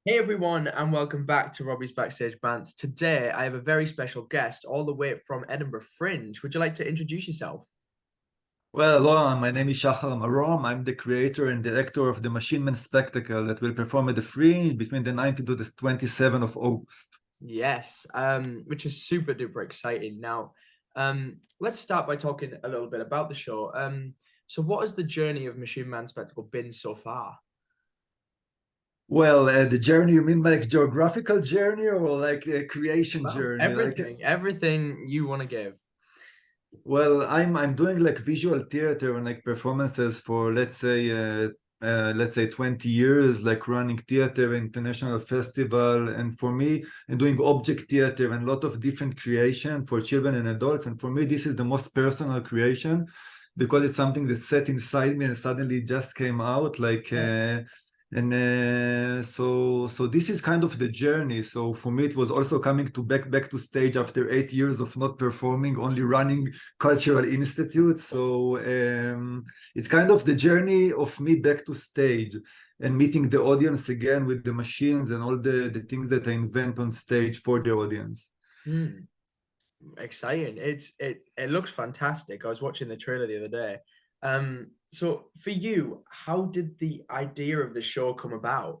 Hey everyone, and welcome back to Robbie's Backstage Bants. Today, I have a very special guest all the way from Edinburgh Fringe. Would you like to introduce yourself? Well, hello, my name is Shahar Marom. I'm the creator and director of the Machine Man Spectacle that will perform at the Fringe between the 19th to the 27th of August. Yes, which is super duper exciting. Now, let's start by talking a little bit about the show. So what has the journey of Machine Man Spectacle been so far? Well, the journey, you mean like geographical journey or like a creation Well, journey? everything you want to give. Well, I'm doing like visual theater and like performances for let's say 20 years, like running theater, international festival, and for me, and doing object theater and a lot of different creation for children and adults. And for me, this is the most personal creation because it's something that's set inside me and suddenly just came out Yeah. so this is kind of the journey. So for me, it was also coming to back to stage after 8 years of not performing, only running cultural institute. So it's kind of the journey of me back to stage and meeting the audience again with the machines and all the things that I invent on stage for the audience. Hmm. Exciting. It looks fantastic. I was watching the trailer the other day. So for you, how did the idea of the show come about?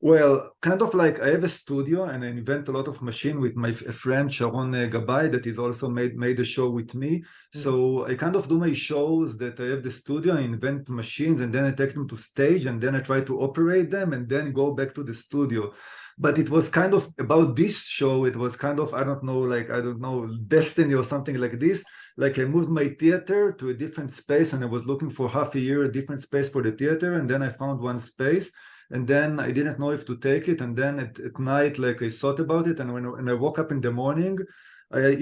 Well, kind of like I have a studio and I invent a lot of machine with my friend Sharon Gabay that is also made a show with me. Hmm. So I kind of do my shows that I have the studio, I invent machines and then I take them to stage and then I try to operate them and then go back to the studio. But it was kind of about this show, it was kind of, I don't know, destiny or something like this. Like I moved my theater to a different space and I was looking for half a year, a different space for the theater. And then I found one space and then I didn't know if to take it. And then at night, like I thought about it, and when I woke up in the morning, I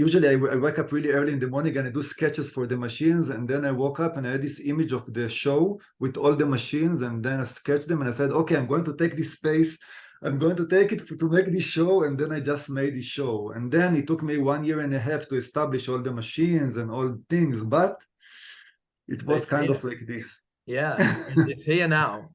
wake up really early in the morning and I do sketches for the machines. And then I woke up and I had this image of the show with all the machines, and then I sketched them and I said, okay, I'm going to take this space. I'm going to take it to make this show, and then I just made this show. And then it took me 1.5 years to establish all the machines and all things, but it But was it's kind here. of like this. Yeah, it's here now.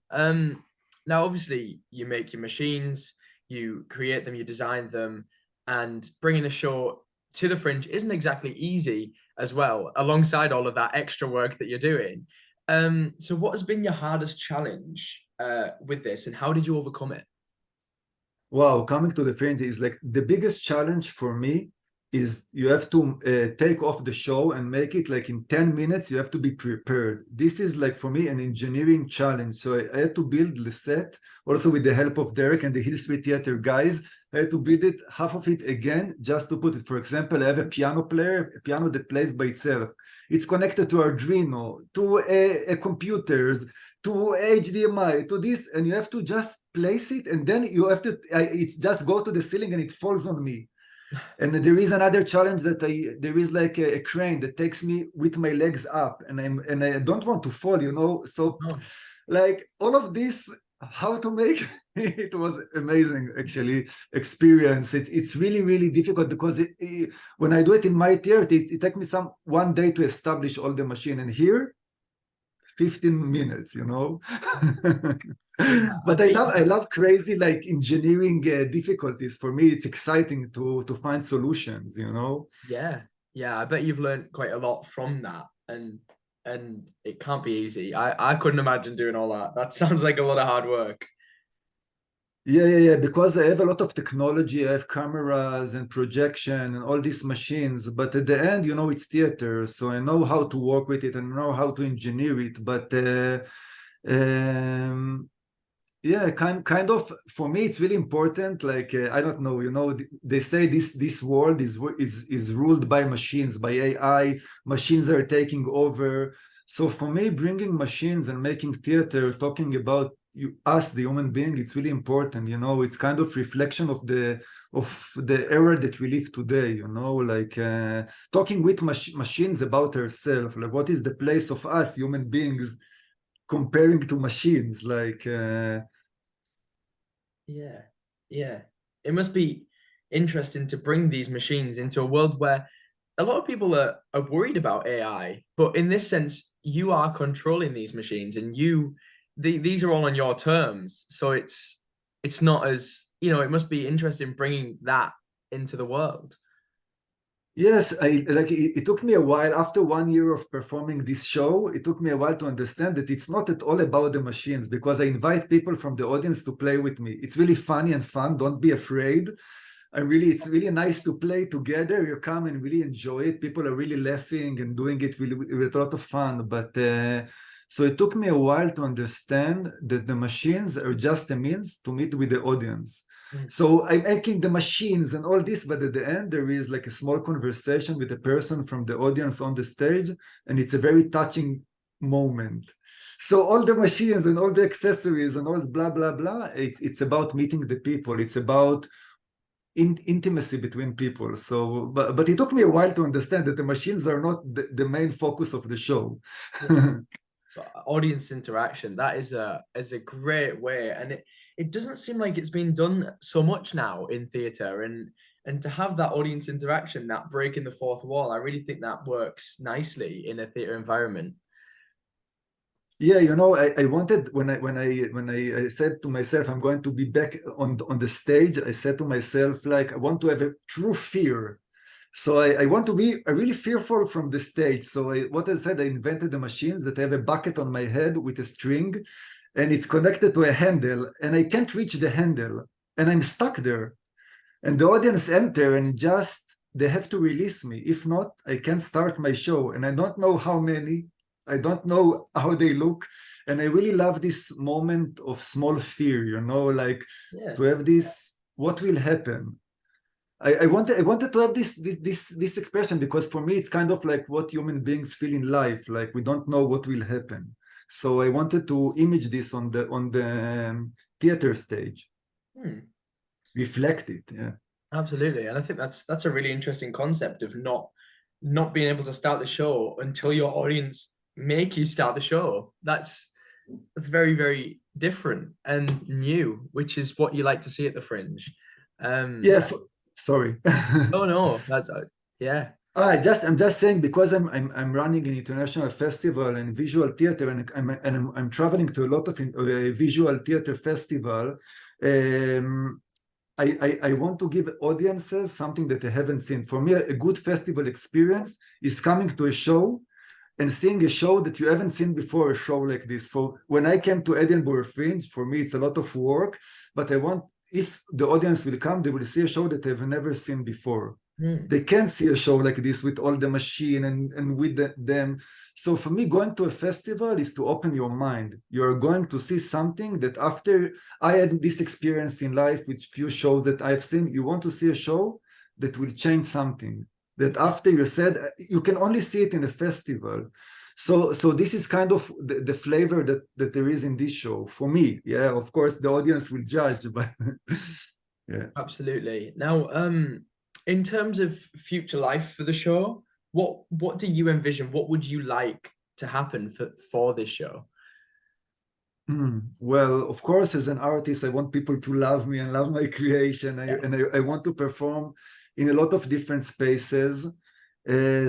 Now obviously you make your machines, you create them, you design them, and bringing a show to the Fringe isn't exactly easy as well, alongside all of that extra work that you're doing. So what has been your hardest challenge with this, and how did you overcome it? Wow, coming to the fringe is like the biggest challenge for me is you have to take off the show and make it like in 10 minutes, you have to be prepared. This is like for me an engineering challenge. So I had to build the set also with the help of Derek and the Hill Street Theater guys. I had to build it, half of it again, just to put it. For example, I have a piano player, a piano that plays by itself. It's connected to Arduino, to computers, to HDMI, to this, and you have to just place it, and then you have to, it's just go to the ceiling and it falls on me. And there is another challenge that there is like a crane that takes me with my legs up, and I don't want to fall, you know. So Oh, like all of this, how to make it was amazing actually experience. It's really difficult because when I do it in my theater, it takes me some 1 day to establish all the machine, and here 15 minutes, you know. yeah, I But bet I love crazy like engineering difficulties. For me, it's exciting to find solutions, you know. yeah, yeah, I bet you've learned quite a lot from that, and it can't be easy. I couldn't imagine doing all that. That sounds like a lot of hard work. Yeah. Because I have a lot of technology, I have cameras and projection and all these machines. But at the end, you know, it's theater, so I know how to work with it and know how to engineer it. But um, yeah, kind of for me, it's really important. Like I don't know, you know, they say this world is ruled by machines, by AI. Machines are taking over. So for me, bringing machines and making theater, talking about us, the human being, it's really important. You know, it's kind of reflection of the era that we live today. You know, like talking with machines about ourselves, like what is the place of us human beings comparing to machines, like. Yeah, yeah. It must be interesting to bring these machines into a world where a lot of people are worried about AI, but in this sense, you are controlling these machines and these are all on your terms. So it's not as, you know, it must be interesting bringing that into the world. Yes, I like it took me a while after 1 year of performing this show. It took me a while to understand that it's not at all about the machines because I invite people from the audience to play with me. It's really funny and fun. Don't be afraid. It's really nice to play together. You come and really enjoy it. People are really laughing and doing it really with a lot of fun. But so it took me a while to understand that the machines are just a means to meet with the audience. Mm. So I'm making the machines and all this, but at the end there is like a small conversation with a person from the audience on the stage, and it's a very touching moment. So all the machines and all the accessories and all blah blah blah, it's about meeting the people. It's about intimacy between people. So, but it took me a while to understand that the machines are not the main focus of the show. Audience interaction, that is a great way, and it doesn't seem like it's been done so much now in theater, and to have that audience interaction, that breaking the fourth wall, I really think that works nicely in a theater environment. Yeah, I wanted when I said to myself I'm going to be back on the stage, I said to myself like I want to have a true fear. So I want to be really fearful from the stage. So what I said, I invented the machines that have a bucket on my head with a string, and it's connected to a handle, and I can't reach the handle, and I'm stuck there. And the audience enter and just they have to release me. If not, I can't start my show. And I don't know how many, I don't know how they look. And I really love this moment of small fear, like Yeah. to have this, what will happen? I wanted to have this expression because for me it's kind of like what human beings feel in life, like we don't know what will happen. So I wanted to image this on the theater stage, Hmm. reflect it. Yeah. Absolutely, and I think that's a really interesting concept of not being able to start the show until your audience make you start the show. That's very, very different and new, which is what you like to see at the Fringe. Yeah, sorry. Oh no, yeah, I'm just saying because I'm running an international festival and visual theater, and I'm traveling to a lot of visual theater festival. Um, I want to give audiences something that they haven't seen. For me, a good festival experience is coming to a show and seeing a show that you haven't seen before, a show like this. For when I came to Edinburgh Fringe, for me, it's a lot of work, but I want, if the audience will come, they will see a show that they've never seen before. hmm, They can see a show like this with all the machine and with them. So for me, going to a festival is to open your mind. You're going to see something that after I had this experience in life with few shows that I've seen, you want to see a show that will change something that after you said you can only see it in a festival. So this is kind of the flavor that there is in this show for me. Yeah, of course the audience will judge, but yeah. absolutely. Now, in terms of future life for the show, what do you envision? What would you like to happen for this show? Well, of course, as an artist, I want people to love me and love my creation. Yeah. I want to perform in a lot of different spaces.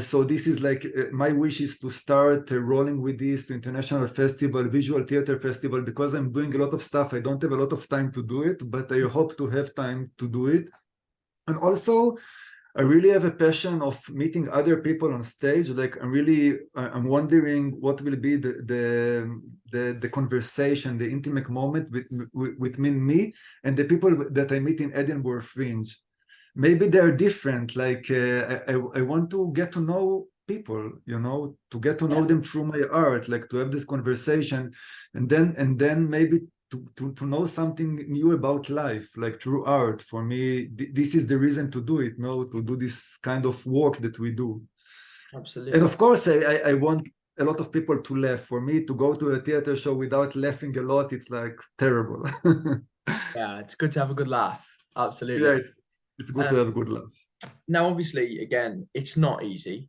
So this is like my wish is to start rolling with this to international festival, visual theater festival, because I'm doing a lot of stuff. I don't have a lot of time to do it, but I hope to have time to do it. And also, I really have a passion of meeting other people on stage. Like I'm wondering what will be the conversation, the intimate moment between me and the people that I meet in Edinburgh Fringe. Maybe they're different. Like I want to get to know people, to get to know Yeah. them through my art, like to have this conversation, and then maybe to know something new about life, like through art. For me, this is the reason to do it, to do this kind of work that we do. And Absolutely. of course, I want a lot of people to laugh. For me, to go to a theater show without laughing a lot, it's like terrible. Yeah, it's good to have a good laugh. Yeah, Absolutely. it's good to Um, have a good laugh. Now, obviously, again, it's not easy.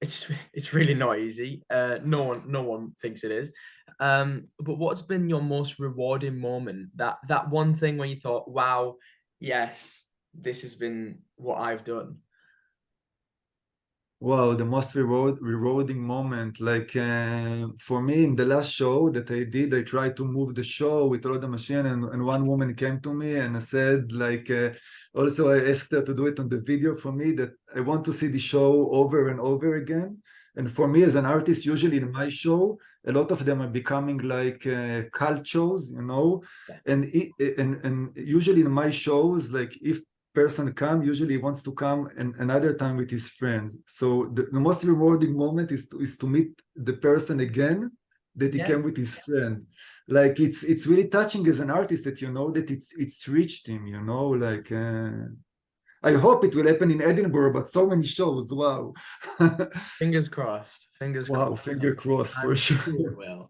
It's really not easy. No one thinks it is. But what's been your most rewarding moment? That one thing where you thought, "Wow, yes, this has been what I've done." Wow, the most rewarding moment. Like for me, in the last show that I did, I tried to move the show with all the machine, and one woman came to me and I said, like, also I asked her to do it on the video for me that I want to see the show over and over again. And for me, as an artist, usually in my show, a lot of them are becoming like cult shows, you know. Yeah. And usually in my shows, like if person come, usually wants to come and another time with his friends. So the most rewarding moment is to meet the person again that he Yeah. came with his friend. Like it's really touching as an artist that you know that it's reached him, you know, like I hope it will happen in Edinburgh, but so many shows. Wow. Fingers crossed. Fingers Wow, crossed. finger crossed for I'm sure. sure it will.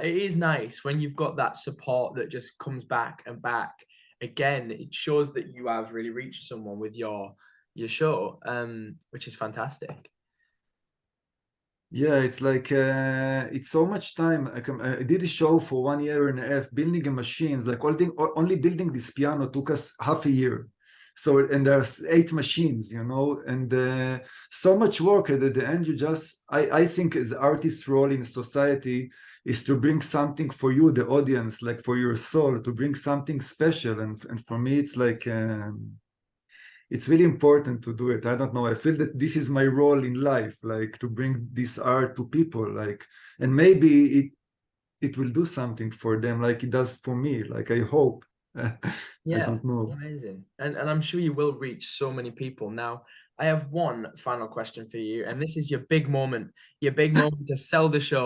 It is nice when you've got that support that just comes back and back. Again, it shows that you have really reached someone with your show, which is fantastic. Yeah, it's like it's so much time. I did a show for 1 year and a half, building a machines. Like only building this piano took us half a year. So and there's 8 machines, you know, and so much work. And at the end, you just I think as artist's role in society is to bring something for you, the audience, like for your soul, to bring something special. And for me, it's like. It's really important to do it. I don't know. I feel that this is my role in life, like to bring this art to people, like, and maybe it will do something for them, like it does for me. Like I hope. I Yeah, don't know. amazing. And I'm sure you will reach so many people. Now, I have one final question for you, and this is your big moment to sell the show.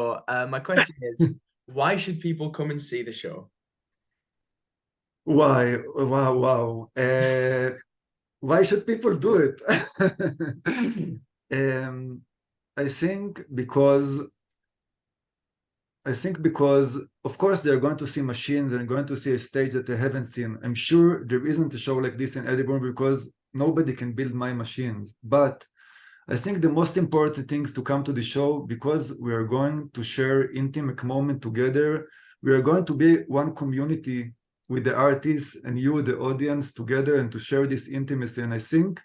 My question is, why should people come and see the show? Why? Wow, wow. Why should people do it? um, I think because of course they're going to see machines and going to see a stage that they haven't seen. I'm sure there isn't a show like this in Edinburgh because nobody can build my machines. But I think the most important thing is to come to the show because we are going to share intimate moment together. We are going to be one community with the artists and you, the audience, together and to share this intimacy. And I think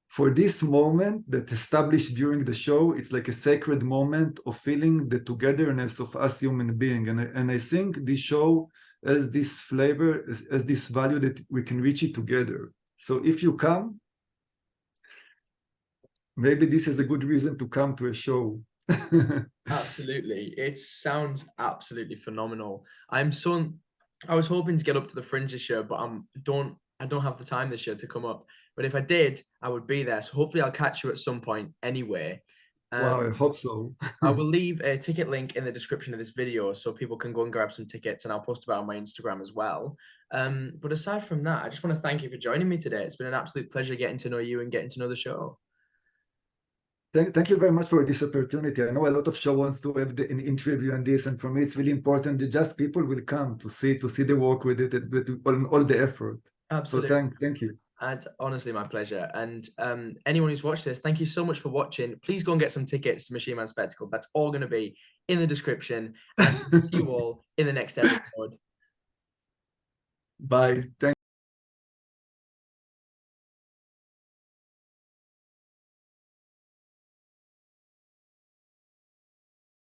for this moment that established during the show, it's like a sacred moment of feeling the togetherness of us human being. And I think this show has this flavor, has this value that we can reach it together. So if you come, maybe this is a good reason to come to a show. Absolutely. It sounds absolutely phenomenal. I was hoping to get up to the Fringe this year, but I don't have the time this year to come up. But if I did, I would be there. So hopefully I'll catch you at some point anyway. Wow, I Um, hope so. I will leave a ticket link in the description of this video so people can go and grab some tickets, and I'll post about it on my Instagram as well. But aside from that, I just want to thank you for joining me today. It's been an absolute pleasure getting to know you and getting to know the show. Thank you very much for this opportunity. I know a lot of show wants to have an interview on this, and for me, it's really important that just people will come to see the work with it, with all the effort. So Absolutely. thank you. And honestly, my pleasure. And anyone who's watched this, thank you so much for watching. Please go and get some tickets to Machine Man Spectacle. That's all going to be in the description. And see you all in the next episode. Bye. Thank